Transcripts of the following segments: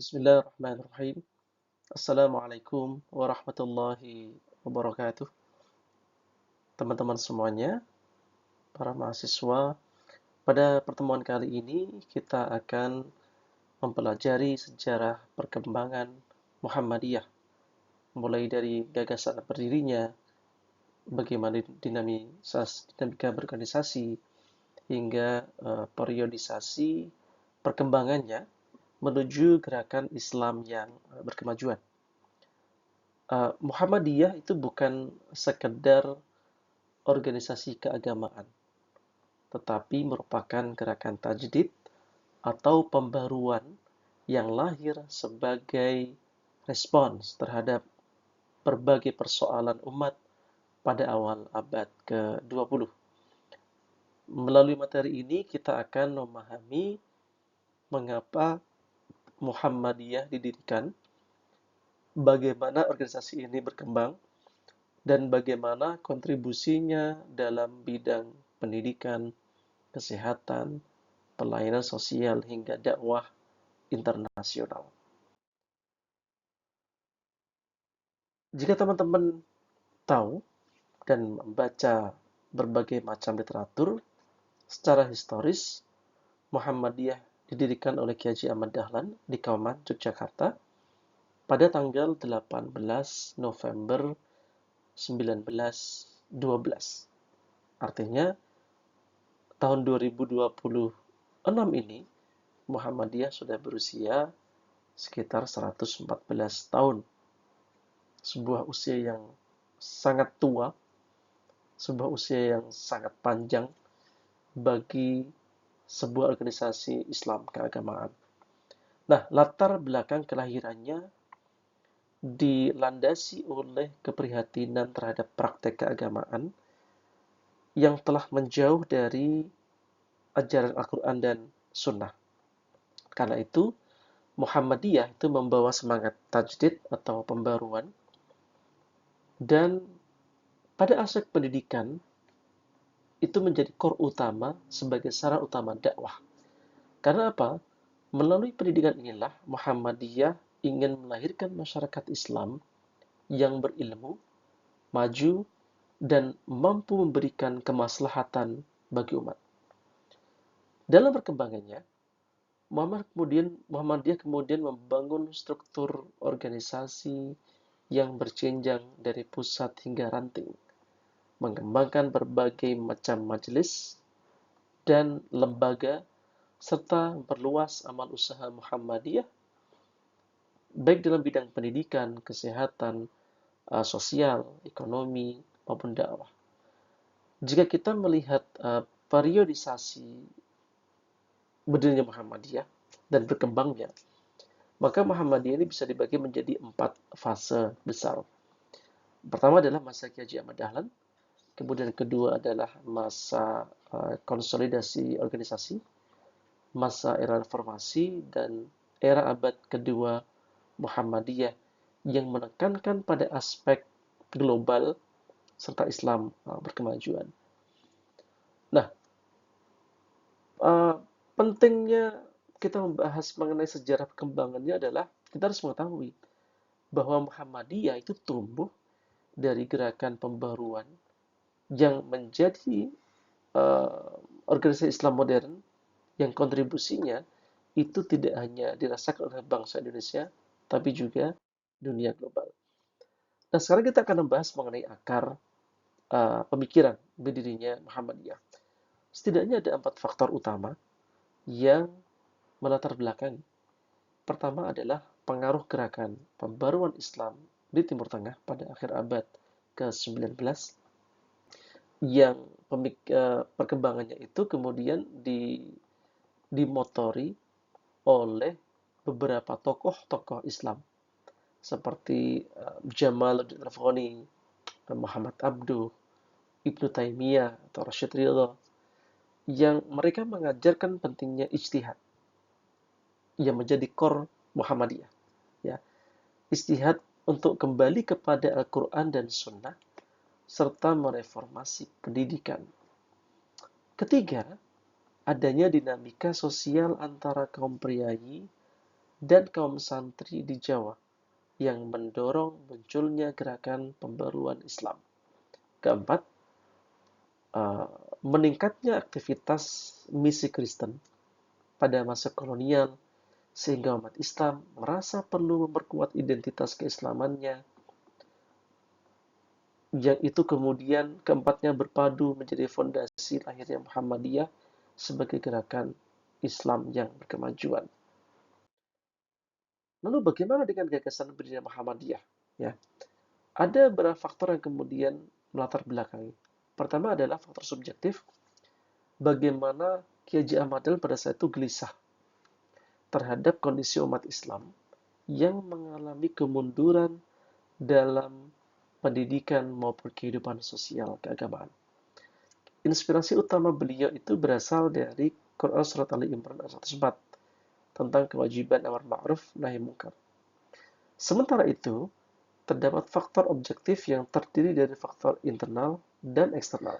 Bismillahirrahmanirrahim. Assalamualaikum warahmatullahi wabarakatuh. Teman-teman semuanya, para mahasiswa, pada pertemuan kali ini kita akan mempelajari sejarah perkembangan Muhammadiyah, mulai dari gagasan berdirinya, bagaimana dinamika berorganisasi, hingga periodisasi perkembangannya menuju gerakan Islam yang berkemajuan. Muhammadiyah itu bukan sekedar organisasi keagamaan, tetapi merupakan gerakan tajdid atau pembaruan yang lahir sebagai respons terhadap berbagai persoalan umat pada awal abad ke-20. Melalui materi ini kita akan memahami mengapa Muhammadiyah didirikan, bagaimana organisasi ini berkembang, dan bagaimana kontribusinya dalam bidang pendidikan, kesehatan, pelayanan sosial, hingga dakwah internasional. Jika teman-teman tahu dan membaca berbagai macam literatur, secara historis, Muhammadiyah didirikan oleh Kiai Haji Ahmad Dahlan di Kauman, Yogyakarta pada tanggal 18 November 1912. Artinya, tahun 2026 ini, Muhammadiyah sudah berusia sekitar 114 tahun. Sebuah usia yang sangat tua, sebuah usia yang sangat panjang bagi sebuah organisasi Islam keagamaan. Nah, latar belakang kelahirannya dilandasi oleh keprihatinan terhadap praktek keagamaan yang telah menjauh dari ajaran Al-Quran dan Sunnah. Karena itu, Muhammadiyah itu membawa semangat tajdid atau pembaruan, dan pada aspek pendidikan itu menjadi core utama sebagai sarana utama dakwah. Karena apa? Melalui pendidikan inilah Muhammadiyah ingin melahirkan masyarakat Islam yang berilmu, maju, dan mampu memberikan kemaslahatan bagi umat. Dalam perkembangannya, Muhammadiyah kemudian membangun struktur organisasi yang berjenjang dari pusat hingga ranting, mengembangkan berbagai macam majelis dan lembaga, serta memperluas amal usaha Muhammadiyah baik dalam bidang pendidikan, kesehatan, sosial, ekonomi, maupun dakwah. Jika kita melihat periodisasi berdirinya Muhammadiyah dan berkembangnya, maka Muhammadiyah ini bisa dibagi menjadi 4 fase besar. Pertama adalah masa Kiai Haji Ahmad Dahlan, kemudian kedua adalah masa konsolidasi organisasi, masa era reformasi, dan era abad kedua Muhammadiyah yang menekankan pada aspek global serta Islam berkemajuan. Nah, pentingnya kita membahas mengenai sejarah perkembangannya adalah kita harus mengetahui bahwa Muhammadiyah itu tumbuh dari gerakan pembaruan yang menjadi organisasi Islam modern yang kontribusinya itu tidak hanya dirasakan oleh bangsa Indonesia, tapi juga dunia global. Nah, sekarang kita akan membahas mengenai akar pemikiran berdirinya Muhammadiyah. Setidaknya ada 4 faktor utama yang melatar belakangi. Pertama adalah pengaruh gerakan pembaruan Islam di Timur Tengah pada akhir abad ke-19 yang perkembangannya itu kemudian dimotori oleh beberapa tokoh-tokoh Islam seperti Jamaluddin Al-Afghani, Muhammad Abduh, Ibnu Taimiyah atau Rashid Ridha, yang mereka mengajarkan pentingnya ijtihad yang menjadi core Muhammadiyah. Ya, ijtihad untuk kembali kepada Al-Quran dan Sunnah serta mereformasi pendidikan. Ketiga, adanya dinamika sosial antara kaum priai dan kaum santri di Jawa yang mendorong munculnya gerakan pembaruan Islam. Keempat, eh, meningkatnya aktivitas misi Kristen pada masa kolonial sehingga umat Islam merasa perlu memperkuat identitas keislamannya, yang itu kemudian keempatnya berpadu menjadi fondasi lahirnya Muhammadiyah sebagai gerakan Islam yang berkemajuan. Lalu bagaimana dengan gagasan berdirinya Muhammadiyah? Ya, ada beberapa faktor yang kemudian melatar belakangi. Pertama adalah faktor subjektif, bagaimana Kiai Haji Ahmad Dahlan pada saat itu gelisah terhadap kondisi umat Islam yang mengalami kemunduran dalam pendidikan maupun kehidupan sosial keagamaan. Inspirasi utama beliau itu berasal dari Quran Surat Ali Imran ayat 104 tentang kewajiban amar ma'ruf nahi munkar. Sementara itu, terdapat faktor objektif yang terdiri dari faktor internal dan eksternal.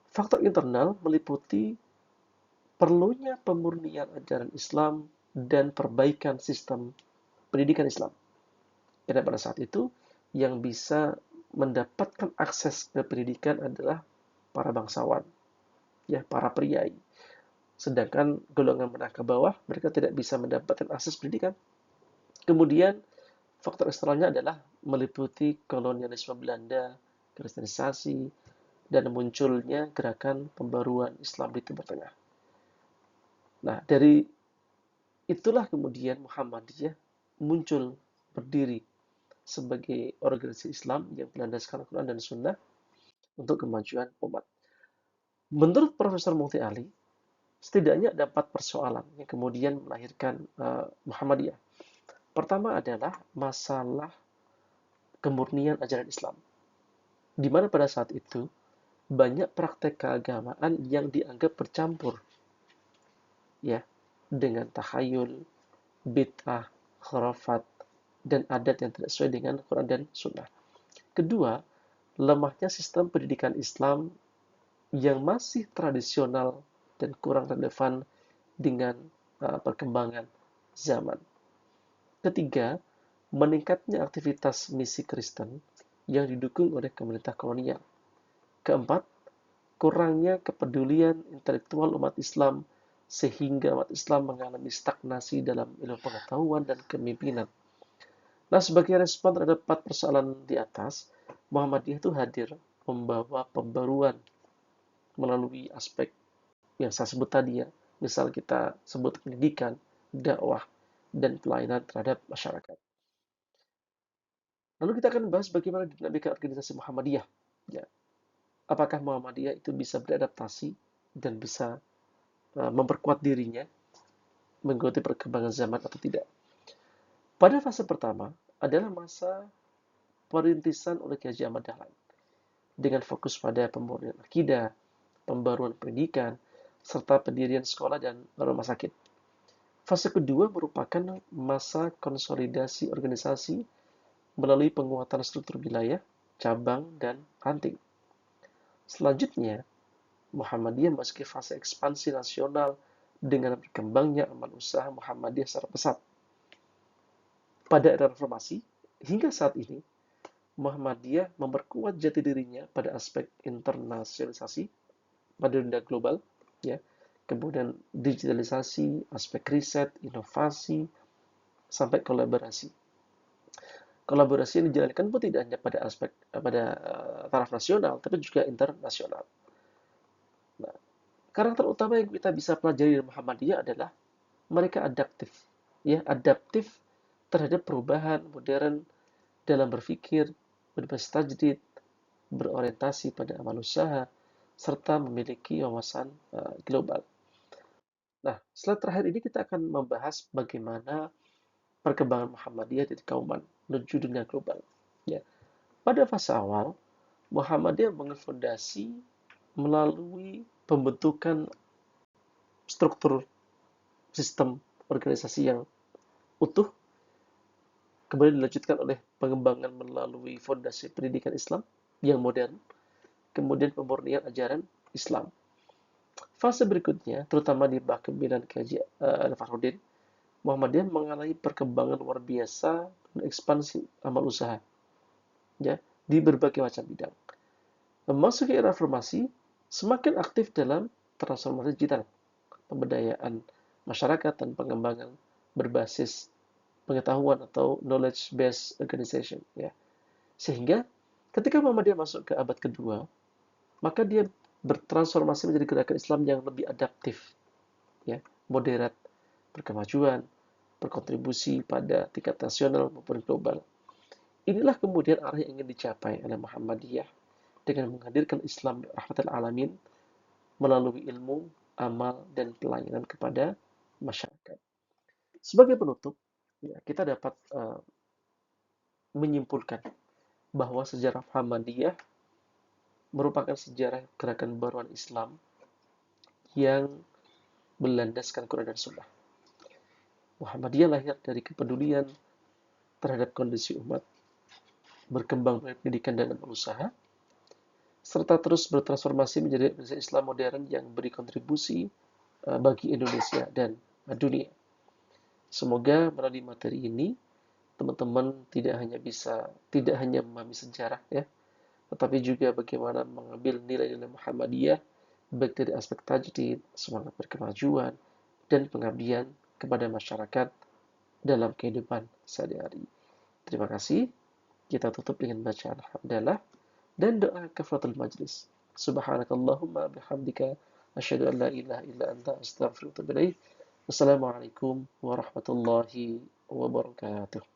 Faktor internal meliputi perlunya pemurnian ajaran Islam dan perbaikan sistem pendidikan Islam. Karena pada saat itu, yang bisa mendapatkan akses ke pendidikan adalah para bangsawan, ya, para priai. Sedangkan golongan menengah ke bawah, mereka tidak bisa mendapatkan akses pendidikan. Kemudian, faktor eksternalnya adalah meliputi kolonialisme Belanda, kristenisasi, dan munculnya gerakan pembaruan Islam di Timur Tengah. Nah, dari itulah kemudian Muhammadiyah muncul berdiri sebagai organisasi Islam yang berlandaskan Al-Quran dan Sunnah untuk kemajuan umat. Menurut Profesor Mukti Ali, setidaknya ada 4 persoalan yang kemudian melahirkan Muhammadiyah. Pertama adalah masalah kemurnian ajaran Islam, di mana pada saat itu banyak praktek keagamaan yang dianggap bercampur, ya, dengan tahayul, bid'ah, khurafat, dan adat yang tidak sesuai dengan Quran dan Sunnah. Kedua, lemahnya sistem pendidikan Islam yang masih tradisional dan kurang relevan dengan perkembangan zaman. Ketiga, meningkatnya aktivitas misi Kristen yang didukung oleh pemerintah kolonial. Keempat, kurangnya kepedulian intelektual umat Islam sehingga umat Islam mengalami stagnasi dalam ilmu pengetahuan dan kepemimpinan. Nah, sebagai respon terhadap 4 persoalan di atas, Muhammadiyah itu hadir membawa pembaruan melalui aspek yang saya sebut tadi, ya. Misal kita sebut pendidikan, dakwah, dan pelayanan terhadap masyarakat. Lalu kita akan bahas bagaimana dinamika organisasi Muhammadiyah. Ya, apakah Muhammadiyah itu bisa beradaptasi dan bisa memperkuat dirinya mengikuti perkembangan zaman atau tidak. Pada fase pertama adalah masa perintisan oleh Kiai Haji Ahmad Dahlan dengan fokus pada pemurnian akidah, pembaruan pendidikan, serta pendirian sekolah dan rumah sakit. Fase kedua merupakan masa konsolidasi organisasi melalui penguatan struktur wilayah, cabang, dan ranting. Selanjutnya, Muhammadiyah memasuki fase ekspansi nasional dengan berkembangnya amal usaha Muhammadiyah secara pesat. Pada era reformasi, hingga saat ini, Muhammadiyah memperkuat jati dirinya pada aspek internasionalisasi pada dunia global, ya, kemudian digitalisasi, aspek riset, inovasi, sampai kolaborasi. Kolaborasi yang dijalankan pun tidak hanya pada aspek taraf nasional, tapi juga internasional. Nah, karakter utama yang kita bisa pelajari dari Muhammadiyah adalah mereka adaptif, ya, adaptif terhadap perubahan modern dalam berpikir, berbasis tajdid, berorientasi pada amal usaha, serta memiliki wawasan global. Nah, slide terakhir ini kita akan membahas bagaimana perkembangan Muhammadiyah dari kauman menuju dunia global. Ya. Pada fase awal, Muhammadiyah membangun fondasi melalui pembentukan struktur sistem organisasi yang utuh, kemudian dilanjutkan oleh pengembangan melalui fondasi pendidikan Islam yang modern, kemudian pemurnian ajaran Islam. Fase berikutnya, terutama di bawah kepemimpinan Kiai Haji Fahrudin, Muhammadiyah mengalami perkembangan luar biasa dan ekspansi amal usaha, ya, di berbagai macam bidang. Memasuki era reformasi, semakin aktif dalam transformasi digital, pemberdayaan masyarakat dan pengembangan berbasis pengetahuan atau knowledge based organization, ya. Sehingga ketika Muhammadiyah masuk ke abad kedua, maka dia bertransformasi menjadi gerakan Islam yang lebih adaptif, ya, moderat, berkemajuan, berkontribusi pada tingkat nasional maupun global. Inilah kemudian arah yang ingin dicapai oleh Muhammadiyah dengan menghadirkan Islam rahmatal alamin melalui ilmu, amal, dan pelayanan kepada masyarakat. Sebagai penutup, ya, kita dapat menyimpulkan bahwa sejarah Muhammadiyah merupakan sejarah gerakan baruan Islam yang berlandaskan Quran dan Sunnah. Muhammadiyah lahir dari kepedulian terhadap kondisi umat, berkembang melalui pendidikan dan berusaha, serta terus bertransformasi menjadi organisasi Islam modern yang beri kontribusi bagi Indonesia dan dunia. Semoga melalui materi ini teman-teman tidak hanya memahami sejarah, ya, tetapi juga bagaimana mengambil nilai-nilai Muhammadiyah baik dari aspek tajdid, semangat berkemajuan, dan pengabdian kepada masyarakat dalam kehidupan sehari-hari. Terima kasih. Kita tutup dengan bacaan hamdalah dan doa kafaratul majlis. Subhanakallahumma bihamdika asyhadu an la ilaha illa anta astaghfiruka wa atubu ilaik. Wassalamualaikum warahmatullahi wabarakatuh.